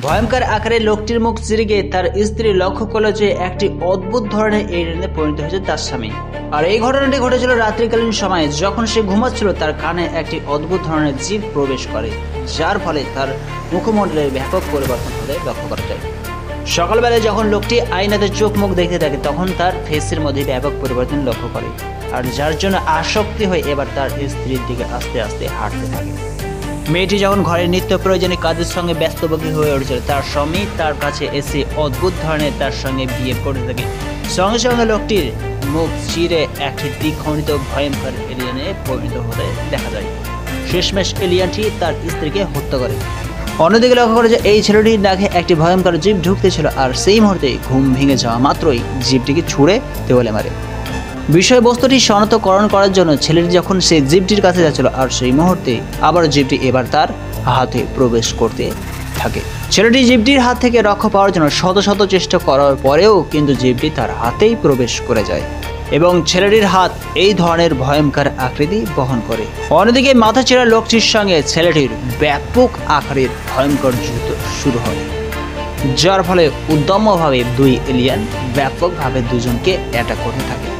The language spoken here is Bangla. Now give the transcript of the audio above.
ভয়ঙ্কর আকারে লোকটির মুখ চিরে গিয়ে তার স্ত্রী লক্ষ্য করল যে একটি অদ্ভুত ধরনের এলিয়েনে পরিণত হয়েছে তার স্বামী। আর এই ঘটনাটি ঘটেছিল রাত্রিকালীন সময়ে, যখন সে ঘুমাচ্ছিল তার কানে একটি অদ্ভুত ধরনের জীব প্রবেশ করে, যার ফলে তার মুখমণ্ডলের ব্যাপক পরিবর্তন হতে লক্ষ্য করা যায়। সকালবেলায় যখন লোকটি আয়নাতে চোখ মুখ দেখতে থাকে তখন তার ফেসের মধ্যে ব্যাপক পরিবর্তন লক্ষ্য করে, আর যার জন্য আসক্তি হয়ে এবার তার স্ত্রীর দিকে আস্তে আস্তে হাঁটতে থাকে। মেয়েটি যখন ঘরের নিত্য প্রয়োজনীয় কাজের সঙ্গে ব্যস্তবহুল হয়ে উঠেছিল, তার স্বামী তার কাছে এসে অদ্ভুত ধরনের তার সঙ্গে বিয়ে করতে থাকে। সঙ্গে সঙ্গে লোকটির মুখ চিরে একটি দ্বিখণ্ডিত ভয়ঙ্কর এলিয়েনে পরিণত হতে দেখা যায়। শেষমেশ এলিয়েনটি তার স্ত্রীকে হত্যা করে। অন্যদিকে লক্ষ্য করে যে এই ছেলেটির নাকে একটি ভয়ঙ্কর জীব ঢুকতেছিল, আর সেই মুহূর্তে ঘুম ভেঙে যাওয়া মাত্রই জীবটিকে ছুঁড়ে দেওয়ালে মারে। বিষয়বস্তুটি শনাক্তকরণ করার জন্য ছেলেটি যখন সেই জীবটির কাছে যাচ্ছিল, আর সেই মুহূর্তে আবার জীবটি এবার তার হাতে প্রবেশ করতে থাকে। ছেলেটি জীবটির হাত থেকে রক্ষা পাওয়ার জন্য শত শত চেষ্টা করার পরেও কিন্তু জীবটি তার হাতেই প্রবেশ করে যায় এবং ছেলেটির হাত এই ধরনের ভয়ঙ্কর আকৃতি বহন করে। অন্যদিকে মাথা চেরা লোকটির সঙ্গে ছেলেটির ব্যাপক আকারের ভয়ঙ্কর যুদ্ধ শুরু হয়, যার ফলে উদ্যমভাবে দুই এলিয়েন ব্যাপকভাবে দুজনকে অ্যাটাক করতে থাকে।